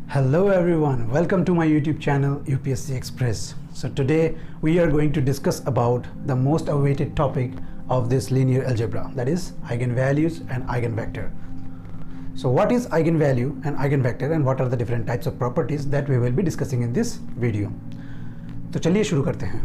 Hello everyone, welcome to my YouTube channel UPSC Express. So today we are going to discuss about the most awaited topic of this linear algebra, that is eigenvalues and eigenvector. So what is eigenvalue and eigenvector and what are the different types of properties that we will be discussing in this video. तो चलिए शुरू करते हैं.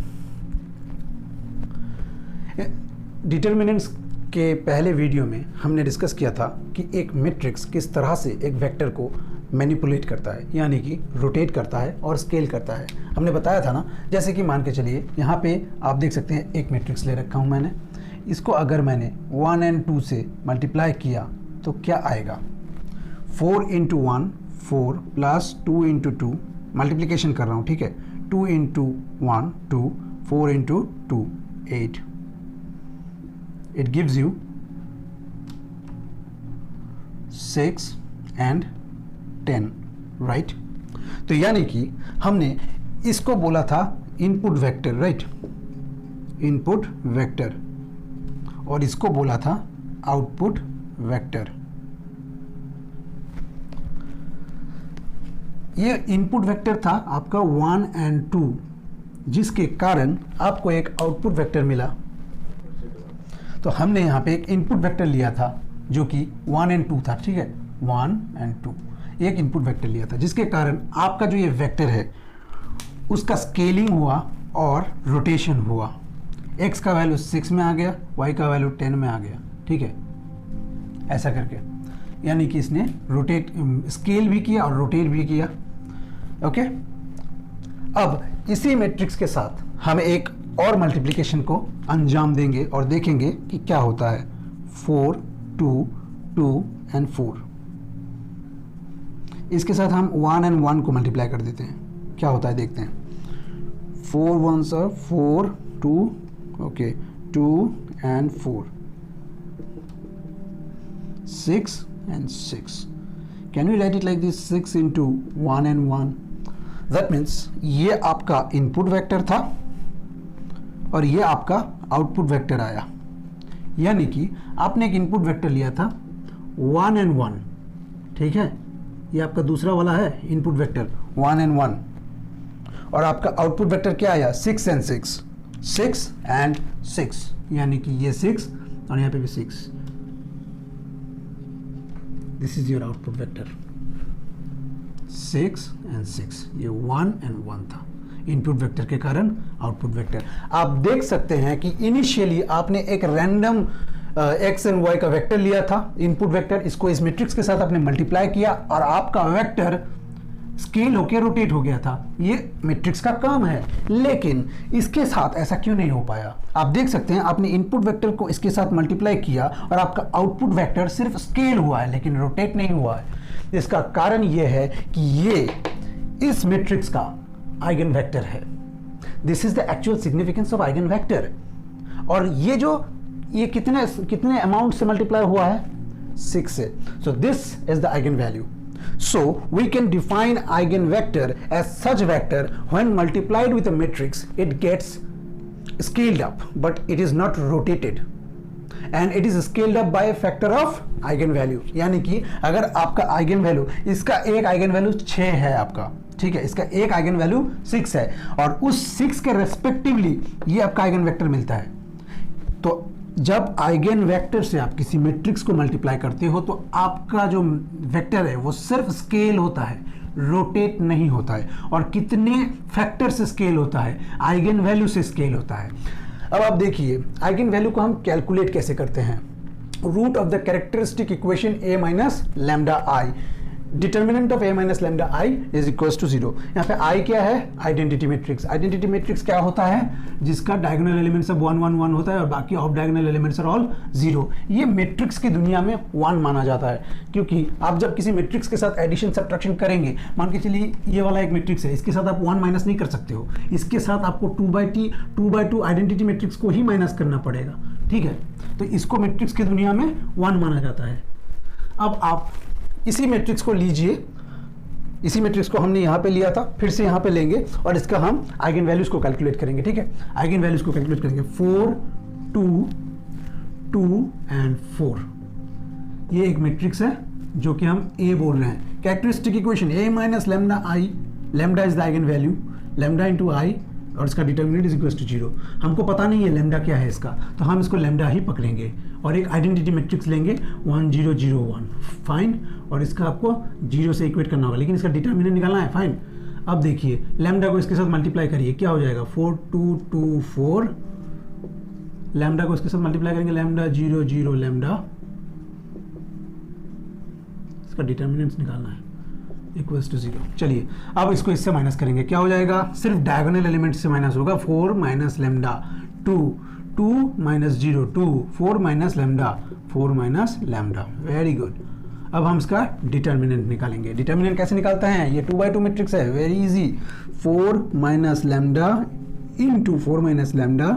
Determinants के पहले video में हमने discuss किया था कि एक मैट्रिक्स किस तरह से एक वेक्टर को मैनिपुलेट करता है, यानी कि रोटेट करता है और स्केल करता है. हमने बताया था ना, जैसे कि मान के चलिए यहाँ पे आप देख सकते हैं एक मैट्रिक्स ले रखा हूँ मैंने. इसको अगर मैंने 1 और 2 से मल्टीप्लाई किया तो क्या आएगा. 4 × 1 4 प्लस 2 × 2 मल्टीप्लिकेशन कर रहा हूँ, ठीक है. 2 × 1 2 4 × 2 8. It gives you 6 and 10, right. तो यानी कि हमने इसको बोला था input vector, right, input vector, और इसको बोला था आउटपुट वेक्टर. ये इनपुट वेक्टर था आपका 1 और 2, जिसके कारण आपको एक आउटपुट वेक्टर मिला. तो हमने यहाँ पे एक इनपुट वेक्टर लिया था जो कि 1 और 2 था, ठीक है. 1 और 2 एक इनपुट वेक्टर लिया था, जिसके कारण आपका जो ये वेक्टर है उसका स्केलिंग हुआ और रोटेशन हुआ. x का वैल्यू 6 में आ गया, y का वैल्यू 10 में आ गया, ठीक है, ऐसा करके. यानी कि इसने रोटेट स्केल भी किया और रोटेट भी किया. ओके. अब इसी मैट्रिक्स के साथ हम एक और मल्टीप्लिकेशन को अंजाम देंगे और देखेंगे कि क्या होता है. 4 2 2 और 4. इसके साथ हम 1 और 1 को मल्टीप्लाई कर देते हैं, क्या होता है देखते हैं. 4 1s are 4 2 ओके 2 और 4 6 and 6. Can we write it like this, 6 × 1 and 1. That means ये आपका इनपुट वेक्टर था और ये आपका आउटपुट वेक्टर आया. यानी कि आपने एक इनपुट वेक्टर लिया था 1 और 1, ठीक है. ये आपका दूसरा वाला है इनपुट वेक्टर 1 और 1, और आपका आउटपुट वेक्टर क्या आया 6 और 6 6 और 6. यानी कि ये 6 और यहाँ पे भी 6. This is your output vector 6 और 6. ये 1 और 1 था इनपुट वेक्टर के कारण आउटपुट वेक्टर. आप देख सकते हैं कि इनिशियली आपने एक रैंडम x और y का वेक्टर लिया था इनपुट वेक्टर. इसको इस मैट्रिक्स के साथ आपने मल्टीप्लाई किया और आपका वेक्टर स्केल होकर रोटेट हो गया था. ये मैट्रिक्स का काम है, लेकिन इसके साथ ऐसा क्यों नहीं हो पाया. आप देख सकते हैं आपने इनपुट वेक्टर को इसके साथ मल्टीप्लाई किया और आपका आउटपुट वेक्टर सिर्फ स्केल हुआ है लेकिन रोटेट नहीं हुआ है. इसका कारण यह है कि ये इस मैट्रिक्स का आइगन वेक्टर है. This is the actual significance of eigen vector. और ये कितने अमाउंट से मल्टीप्लाई हुआ है 6 से. सो this is the eigen value. So we can define eigenvector as such vector when multiplied with a matrix it gets scaled up but it is not rotated and it is scaled up by a factor of eigenvalue. यानी कि अगर आपका eigenvalue, इसका एक eigenvalue 6 है आपका, ठीक है, इसका एक eigenvalue 6 है और उस 6 के रेस्पेक्टिवली ये आपका eigenvector मिलता है. तो जब आइगन वेक्टर से आप किसी मैट्रिक्स को मल्टीप्लाई करते हो तो आपका जो वेक्टर है वो सिर्फ स्केल होता है, रोटेट नहीं होता है. और कितने फैक्टर से स्केल होता है, आइगन वैल्यू से स्केल होता है. अब आप देखिए आइगन वैल्यू को हम कैलकुलेट कैसे करते हैं. Root of the characteristic equation a minus lambda I. Determinant of a minus lambda I is equals to 0. यहाँ पे i क्या है, आइडेंटिटी मैट्रिक्स. आइडेंटिटी मैट्रिक्स क्या होता है, जिसका डायगोनल एलिमेंट सब 1 1 1 होता है और बाकी off diagonal elements are all 0. ये मैट्रिक्स की दुनिया में 1 माना जाता है, क्योंकि आप जब किसी मैट्रिक्स के साथ एडिशन सब्ट्रैक्शन करेंगे, मान के चलिए ये वाला एक मैट्रिक्स है, इसके साथ आप 1 माइनस नहीं कर सकते हो, इसके साथ आपको 2/2 आइडेंटिटी मैट्रिक्स को ही माइनस करना पड़ेगा, ठीक है. तो इसको मैट्रिक्स की दुनिया में 1 माना जाता है. अब आप इसी मैट्रिक्स को लीजिए, इसी मैट्रिक्स को हमने यहाँ पे लिया था, फिर से यहाँ पे लेंगे और इसका हम आइगन वैल्यूज को कैलकुलेट करेंगे, ठीक है. आइगन वैल्यूज को कैलकुलेट करेंगे 4 2 2 और 4. ये एक मैट्रिक्स है जो कि हम ए बोल रहे हैं, characteristic equation a minus lambda I, lambda is the eigen value, lambda into I और इसका डिटर्मिनेंट इज इक्वल टू 0। हमको पता नहीं है लैम्डा क्या है इसका, तो हम इसको लैम्डा ही पकड़ेंगे और एक आइडेंटिटी मैट्रिक्स लेंगे 1 0 0 1, फाइन। और इसका आपको 0 से इक्वेट करना होगा, लेकिन इसका डिटर्मिनेंट निकालना है, फाइन। अब देखिए लैम्डा को इसके साथ मल्टीप्लाई करिए, क्या हो जाएगा 4 2 2 4, लैम्डा को इसके साथ मल्टीप्लाई करेंगे लैम्डा 0 0 लैम्डा, इसका डिटर्मिनेंट निकालना है इक्वल्स टू 0। चलिए अब इसको इससे माइनस करेंगे, क्या हो जाएगा, सिर्फ डायगोनल एलिमेंट से माइनस होगा, 4 minus lambda 2 2 minus 0 2 4 minus lambda 4 minus lambda, very good. अब हम इसका डिटर्मिनेंट निकालेंगे। डिटर्मिनेंट कैसे निकालते हैं, ये 2 by 2 मैट्रिक्स है, very easy. 4 minus lambda into 4 minus lambda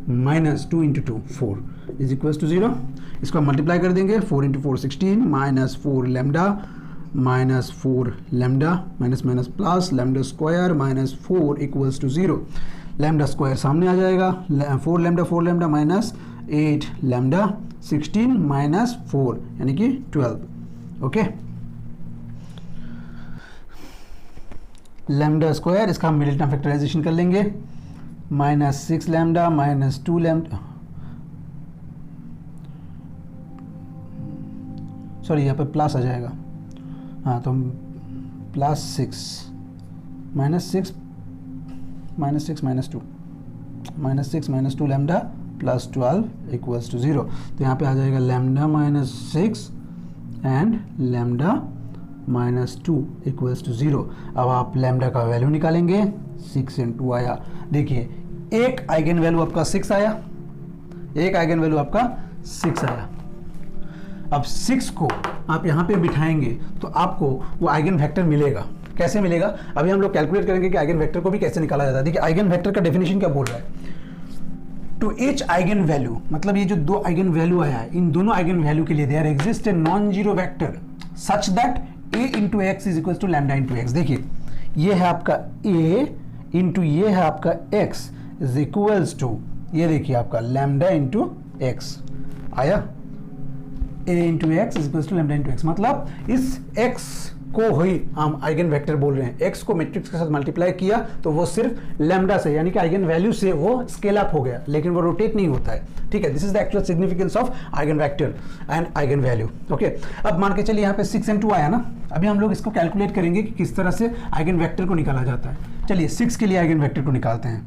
minus 2 into 2 4 is equals to 0। इसको मल्टीप्लाई कर देंगे, 4 into 4 16 minus 4 lambda minus 4 lambda minus minus plus lambda square minus 4 equals to 0। Lambda square सामने आ जाएगा, 4 लैम्डा माइनस 8 लैम्डा 16 माइनस 4 यानी कि 12, okay. Lambda square, इसका हम मिडिल टर्म फैक्टराइजेशन कर लेंगे, minus 6 lambda minus 2 lambda, sorry यहाँ पे प्लस आ जाएगा, हाँ तो plus 6 minus 6 minus 2 lambda plus 12 equals to 0। तो यहाँ पे आ जाएगा lambda minus 6 and lambda minus 2 equals to 0। अब आप लैम्डा का वैल्यू निकालेंगे, 6 × 2 आया। देखिए एक आइगन वैल्यू आपका 6 आया, एक आइगन वैल्यू आपका 6 आया। अब 6 को आप यहाँ पे बिठाएंगे तो आपको वो आइगन वेक्टर मिलेगा। कैसे मिलेगा, अभी हम लोग कैलकुलेट करेंगे कि आइगन वेक्टर को भी कैसे निकाला जाता है। देखिए आइगन वेक्टर का डेफिनेशन क्या बोल रहा है, टू ईच आइगन वैल्यू, मतलब ये जो 2 आइगन वैल्यू आया है, इन दोनों आइगन वैल्यू के लिए there exist a non zero vector such that a into X is equal to lambda into X. देखिए ये है आपका a इंटू ये है आपका x इज इक्वल्स टू, ये देखिए आपका लैम्डा इंटू एक्स आया, a into X is equal to lambda into X. मतलब इस x को ही हम आइगन वेक्टर बोल रहे हैं। x को मैट्रिक्स के साथ मल्टीप्लाई किया तो वो सिर्फ लैम्डा से यानी कि आइगन वैल्यू से वो स्केल अप हो गया, लेकिन वो रोटेट नहीं होता है, ठीक है। This is the actual significance of eigen vector and eigen value, okay. अब मान के चलिए यहाँ पे 6 × 2 आया ना, अभी हम लोग इसको कैलकुलेट करेंगे कि किस तरह से आइगन वेक्टर को निकाला जाता है। चलिए 6 के लिए आइगन वेक्टर को निकालते हैं।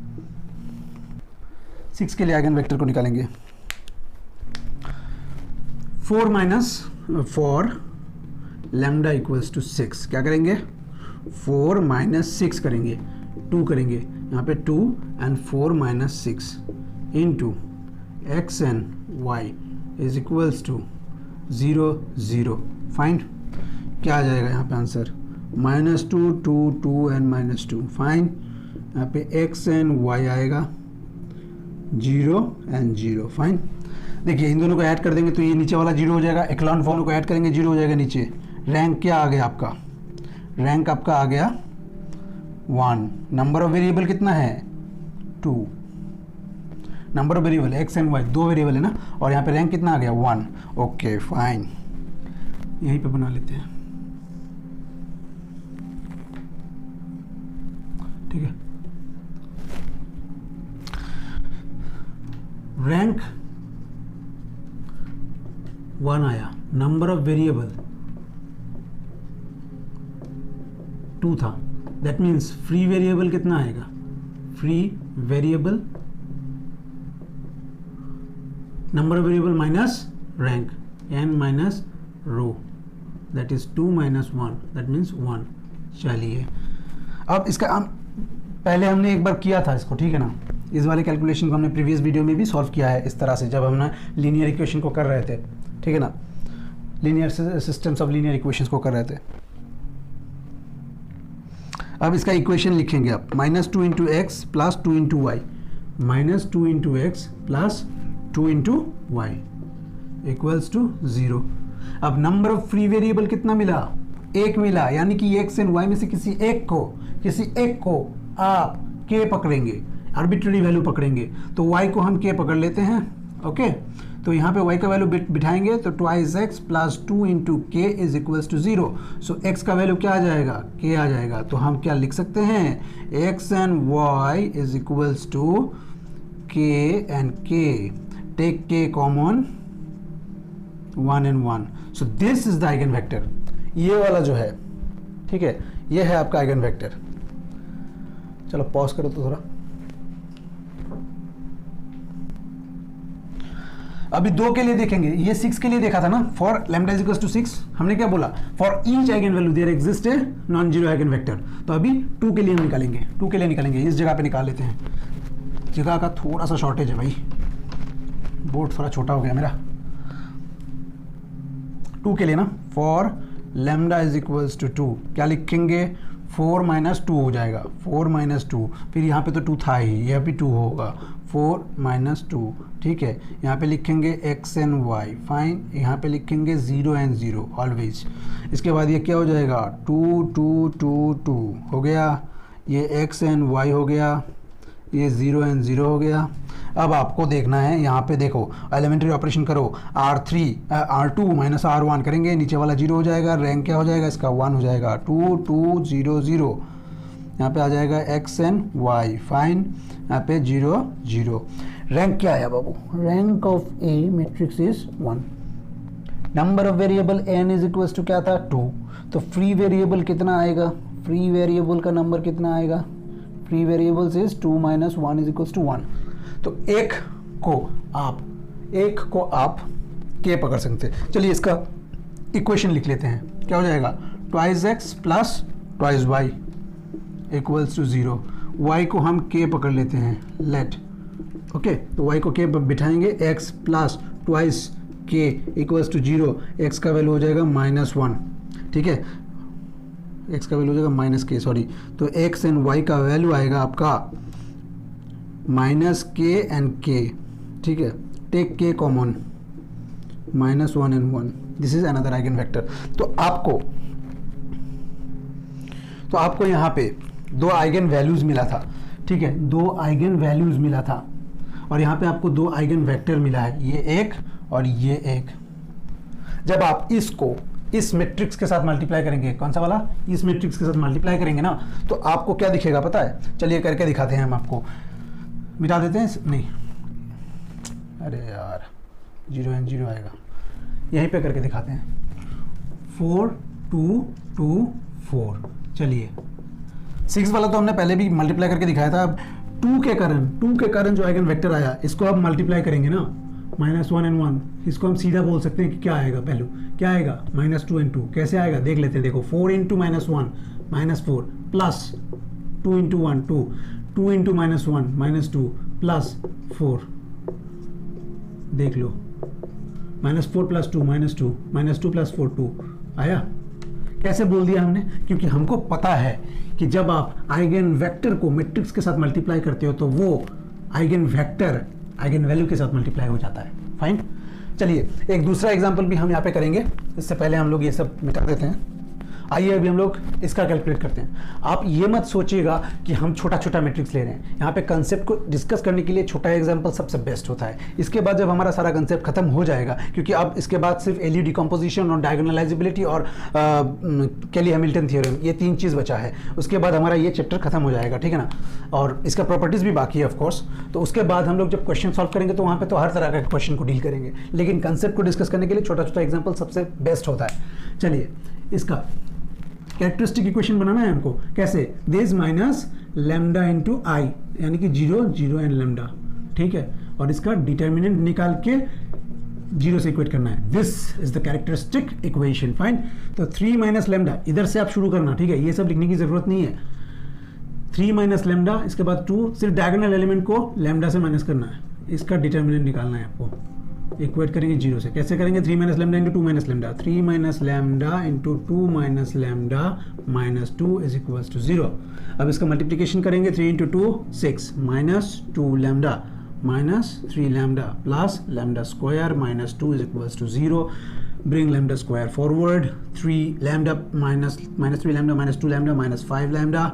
6 के लिए आइगन वेक्टर को निकालेंगे, 4 माइनस 4 लैम्डा इक्वल्स टू 6। क्या करेंगे, 4 माइनस 6 करेंगे, 2 करेंगे यहाँ पे 2 and 4 minus 6 into X and Y is equals to 0 0। Fine, क्या आ जाएगा यहाँ पे आंसर, -2 2 2 एंड -2। फाइन, यहाँ पे एक्स एंड वाई आएगा 0 एंड 0। फाइन, देखिए इन दोनों को ऐड कर देंगे तो ये नीचे वाला 0 हो जाएगा, एक्लॉन फॉर्म को ऐड करेंगे 0 हो जाएगा नीचे। रैंक क्या आ गया आपका, रैंक आपका आ गया 1। नंबर ऑफ वेरिएबल कितना है 2, number of variable X and Y 2 variable है ना, और यहाँ पे रैंक कितना आ गया 1। ओके फाइन, यहीं पे बना लेते हैं, ठीक है। रैंक 1 आया, नंबर ऑफ वेरिएबल 2 था, दैट मीन्स फ्री वेरिएबल कितना आएगा, free variable number of variable minus rank n minus rho, that is 2 minus 1, that means 1। चलिए अब इसका पहले हमने एक बार किया था इसको, ठीक है ना। इस वाले कैलकुलेशन को हमने प्रीवियस वीडियो में भी सॉल्व किया है इस तरह से, जब हमने लीनियर इक्वेशन को कर रहे थे, ठीक है ना, linear systems of linear equations को कर रहे थे। अब इसका इक्वेशन लिखेंगे आप, -2 into X plus 2 into Y, -2 into X plus 2 into Y equals to 0। अब नंबर ऑफ फ्री वेरिएबल कितना मिला, 1 मिला, यानी कि एक्स एंड वाई में से किसी एक को आप k पकड़ेंगे, आर्बिट्ररी वैल्यू पकड़ेंगे, तो y को हम k पकड़ लेते हैं, ओके। तो यहाँ पे y का वैल्यू बिठाएंगे तो twice X plus 2 into K is equals to 0। So x का वैल्यू क्या आ जाएगा, k आ जाएगा। तो हम क्या लिख सकते हैं, x and y is equals to k and k, take k common 1 and 1। So this is the eigenvector, ये वाला जो है, ठीक है, ये है आपका आइगन वेक्टर। चलो पॉज करो तो थोड़ा। अभी 2 के लिए देखेंगे, ये 6 के लिए देखा था ना, for lambda is equals to 6 हमने क्या बोला, for each eigenvalue there exist a non zero eigenvector. तो अभी 2 के लिए निकालेंगे, 2 के लिए निकालेंगे, इस जगह पे निकाल लेते हैं। जगह का थोड़ा सा शॉर्टेज है भाई, बोर्ड थोड़ा छोटा हो गया मेरा। 2 के लिए ना, for lambda is equals to 2 क्या लिखेंगे, 4 माइनस 2 हो जाएगा, 4 माइनस 2, फिर यहाँ पे तो 2 था ही, यहाँ भी 2 होगा, 4 माइनस 2, ठीक है। यहाँ पे लिखेंगे x एंड y, फाइन। यहाँ पे लिखेंगे 0 एंड 0 ऑलवेज। इसके बाद ये क्या हो जाएगा, 2 2 2 2 हो गया, ये x एंड y हो गया, ये 0 एंड 0 हो गया। अब आपको देखना है, यहाँ पे देखो एलिमेंट्री ऑपरेशन करो, R2 माइनस R1 करेंगे, नीचे वाला 0 हो जाएगा, रैंक क्या हो जाएगा इसका, 1 हो जाएगा, 2 2 0 0। यहाँ पे आ जाएगा x एंड y, फाइन। यहाँ पे 0 0। रैंक क्या आया बाबू, rank of A matrix is 1। Number of variable n is equals to क्या था, 2। तो फ्री वेरिएबल कितना आएगा, फ्री वेरिएबल का नंबर कितना आएगा, free variables is 2 minus 1 is equals to 1। तो एक को आप k पकड़ सकते हैं। चलिए इसका इक्वेशन लिख लेते हैं, क्या हो जाएगा, twice X plus twice Y equals to 0। y को हम k पकड़ लेते हैं, लेट, ओके। तो y को k बिठाएंगे, x plus twice k equals to 0, x का वैल्यू हो जाएगा -1, ठीक है, x का वैल्यू हो जाएगा -k, सॉरी। तो x एंड y का वैल्यू आएगा आपका -k एंड k, ठीक है, take k common, -1 and 1, this is another eigen vector. तो आपको यहाँ पे 2 आइगन वैल्यूज मिला था, ठीक है, 2 आइगन वैल्यूज मिला था, और यहाँ पे आपको 2 आइगन वेक्टर मिला है, ये एक और ये एक। जब आप इसको इस मैट्रिक्स के साथ मल्टीप्लाई करेंगे, कौन सा वाला, इस मैट्रिक्स के साथ मल्टीप्लाई करेंगे ना, तो आपको क्या दिखेगा पता है, चलिए करके दिखाते हैं हम आपको। मिटा देते हैं, नहीं, अरे यार 0 एंड 0 आएगा, यहीं पे करके दिखाते हैं। 4 2 2 4, चलिए 6 वाला तो हमने पहले भी मल्टीप्लाई करके दिखाया था। अब 2 के कारण जो आइगन वेक्टर आया, इसको आप मल्टीप्लाई करेंगे ना, -1 एंड 1, इसको हम सीधा बोल सकते हैं कि क्या आएगा, वैल्यू क्या आएगा, -2 एंड 2। कैसे आएगा देख लेते हैं, देखो 4 into -1 -4 plus 2 into 1 2, 2 into -1 -2 plus 4, देख लो, -4 प्लस 2 -2 प्लस 4 2 आया। कैसे बोल दिया हमने, क्योंकि हमको पता है कि जब आप आइगन वेक्टर को मैट्रिक्स के साथ मल्टीप्लाई करते हो तो वो आइगन वेक्टर आइगन वैल्यू के साथ मल्टीप्लाई हो जाता है, फाइन। चलिए एक दूसरा एग्जांपल भी हम यहाँ पे करेंगे, इससे पहले हम लोग ये सब मिटा देते हैं। आइए अभी हम लोग इसका कैलकुलेट करते हैं। आप ये मत सोचिएगा कि हम छोटा छोटा मैट्रिक्स ले रहे हैं, यहाँ पे कंसेप्ट को डिस्कस करने के लिए छोटा एग्जांपल सबसे बेस्ट होता है। इसके बाद जब हमारा सारा कंसेप्ट खत्म हो जाएगा, क्योंकि अब इसके बाद सिर्फ एलयू डिकम्पोजिशन और डायगोनलाइजेबिलिटी और कैली हैमिल्टन थ्योरम, ये 3 चीज़ बचा है। उसके बाद हमारा ये चैप्टर खत्म हो जाएगा, ठीक है ना, और इसका प्रॉपर्टीज़ भी बाकी है ऑफकोर्स। तो उसके बाद हम लोग जब क्वेश्चन सॉल्व करेंगे तो वहाँ पर तो हर तरह का क्वेश्चन को डील करेंगे, लेकिन कंसेप्ट को डिस्कस करने के लिए छोटा छोटा एग्जाम्पल सबसे बेस्ट होता है। चलिए इसका कैरेक्टरिस्टिक इक्वेशन बनाना है हमको, कैसे, दिस माइनस लैम्डा इंटू आई, यानी कि 0 0 एंड लैम्डा, ठीक है, और इसका डिटर्मिनेंट निकाल के 0 से इक्वेट करना है। This is the characteristic equation, fine. तो 3 माइनस लैम्डा इधर से आप शुरू करना, ठीक है, ये सब लिखने की जरूरत नहीं है। 3 माइनस लैम्डा, इसके बाद 2, सिर्फ डायगोनल एलिमेंट को लैम्डा से माइनस करना है, इसका डिटर्मिनेंट निकालना है आपको। इक्वेट करेंगे 0 से, कैसे करेंगे, 3 minus lambda into 2 minus lambda, 3 minus lambda into 2 minus lambda minus 2 is equals to 0। अब इसका मल्टीप्लिकेशन करेंगे, 3 into 2 6 minus 2 lambda minus 3 lambda plus lambda square minus 2 is equals to 0। bring lambda square forward, 3 lambda minus 3 lambda minus 2 lambda minus 5 lambda,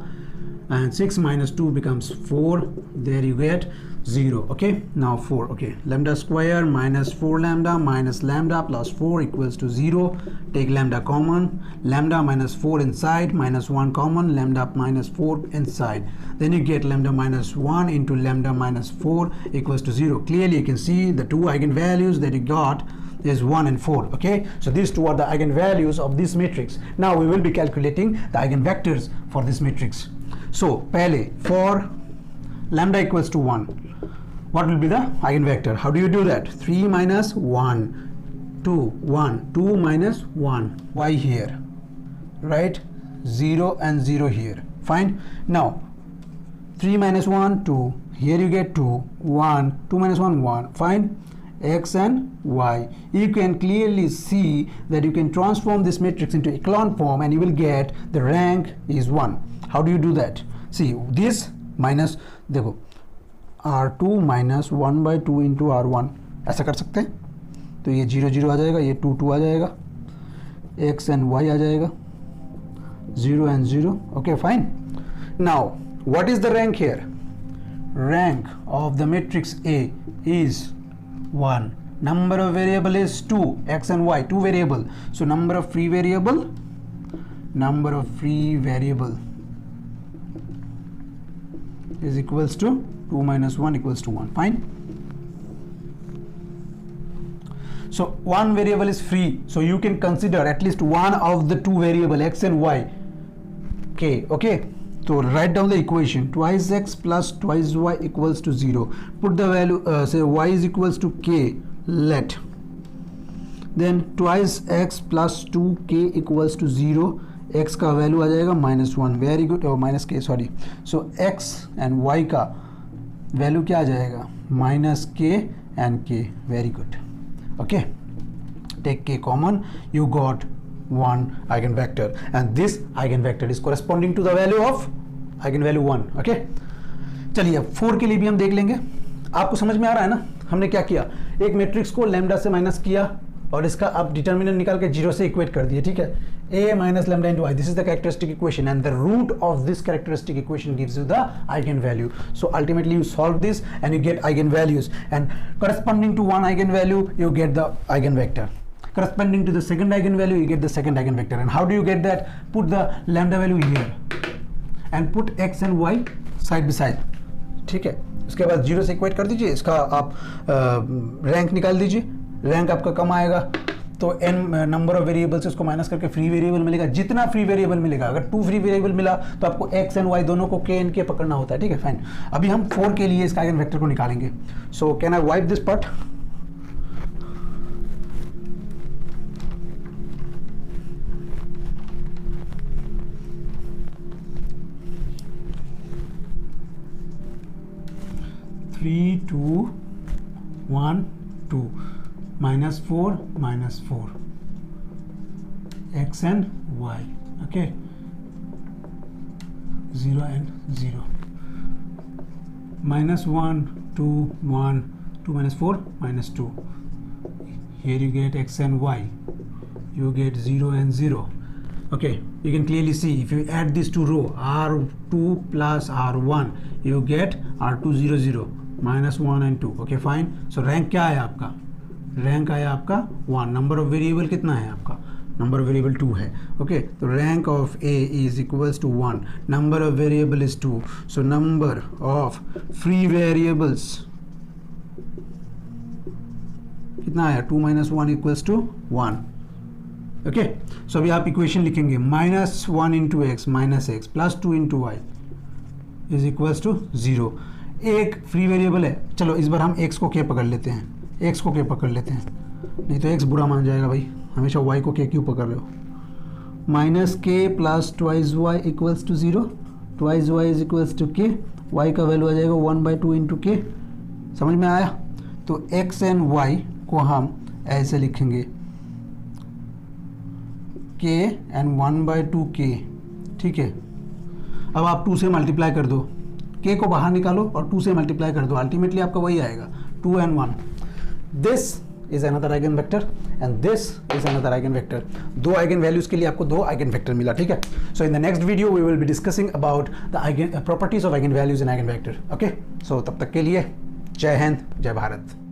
and 6 minus 2 becomes 4. There you get. 0. Okay, now 4. Okay, lambda square minus 4 lambda minus lambda plus 4 equals to 0. Take lambda common, lambda minus 4 inside, minus 1 common, lambda minus 4 inside. Then you get lambda minus 1 into lambda minus 4 equals to 0. Clearly you can see the two eigenvalues that you got is 1 and 4. Okay, so these two are the eigenvalues of this matrix. Now we will be calculating the eigenvectors for this matrix. So pehle for lambda equals to 1, what will be the eigenvector? How do you do that? 3 minus 1, 2, 1, 2 minus 1, y here, right? 0 and 0 here. Fine. Now 3 minus 1, 2, here you get 2, 1, 2 minus 1, 1. Fine. X and y. You can clearly see that you can transform this matrix into echelon form and you will get the rank is 1. How do you do that? See, this minus, देखो R2 minus 1 by 2 into R1, ऐसा कर सकते हैं. तो ये 0 0 आ जाएगा, ये 2 2 आ जाएगा, x and y आ जाएगा, 0 and 0. Okay, fine. Now what is the rank here? Rank of the matrix A is 1. Number of variable is 2, x and y, 2 variable. So number of free variable is equals to 2 minus 1 equals to 1. Fine. So one variable is free, so you can consider at least one of the two variable x and y. Okay, so write down the equation. Twice x plus twice y equals to 0. Put the value, say y is equals to k, let. Then twice x plus 2k equals to 0. x का value आ जाएगा -1. Very good. Minus k, sorry. So x and y का value क्या आ जाएगा? -k and k. Very good. Okay, take k common, you got one eigenvector and this eigenvector is corresponding to the value of eigenvalue 1. okay, चलिए अब 4 के लिए भी हम देख लेंगे. आपको समझ में आ रहा है ना? हमने क्या किया, एक मैट्रिक्स को लैम्डा से माइनस किया और इसका अब डिटर्मिनेंट निकाल के 0 से इक्वेट कर दिए. ठीक है, a minus lambda into y, this is the characteristic equation and the root of this characteristic equation gives you the eigenvalue. So ultimately you solve this and you get eigenvalues, and corresponding to one eigenvalue you get the eigenvector. Corresponding to the second eigenvalue you get the second eigenvector. And how do you get that? Put the lambda value here and put x and y side by side. ठीक है, उसके बाद 0 से equate कर दीजिए, इसका आप rank निकाल दीजिए. रैंक आपका कम आएगा तो n नंबर ऑफ वेरिएबल से उसको माइनस करके फ्री वेरिएबल मिलेगा. जितना फ्री वेरिएबल मिलेगा, अगर 2 फ्री वेरिएबल मिला तो आपको x एंड y दोनों को k एंड k पकड़ना होता है. ठीक है, फाइन. अभी हम 4 के लिए इसका आइगन वेक्टर को निकालेंगे. So can I wipe this part? Three, 2, 1, 2, -4, -4, x and y. Okay, 0 and 0. -1, 2, 1, 2 minus 4, -2. Here you get x and y. You get 0 and 0. Okay, you can clearly see if you add these two row, R2 plus R1, you get R2 0 0. -1 and 2. Okay, fine. So rank क्या आया आपका? Rank आया आपका 1. Number of variable कितना है आपका? Number of variable 2 है. Okay, तो rank of A is equals to 1. Number of variable is 2. So number of free variables कितना आया? 2 minus 1 equals to 1. Okay, so अभी आप इक्वेशन लिखेंगे -1 into x minus x plus 2 into y is equals to 0. एक free variable है. चलो इस बार हम x को k पकड़ लेते हैं. x को k पकड़ लेते हैं, नहीं तो x बुरा मान जाएगा भाई. हमेशा y को k क्यों पकड़ रहे हो? -k plus twice y equals to 0. Twice y is equals to k. y का वैल्यू आ जाएगा 1/2 इंटू k. समझ में आया? तो x एंड y को हम ऐसे लिखेंगे k एंड 1/2 k. ठीक है, अब आप 2 से मल्टीप्लाई कर दो, k को बाहर निकालो और 2 से मल्टीप्लाई कर दो. अल्टीमेटली आपका वही आएगा 2 and 1. This is another eigen vector and this is another eigen vector. 2 eigen values के लिए आपको 2 आइगन वेक्टर मिला. ठीक है, so in the next video we will be discussing about the eigen properties of eigen values and eigen vector. Okay, so तब तक के लिए जय हिंद, जय भारत।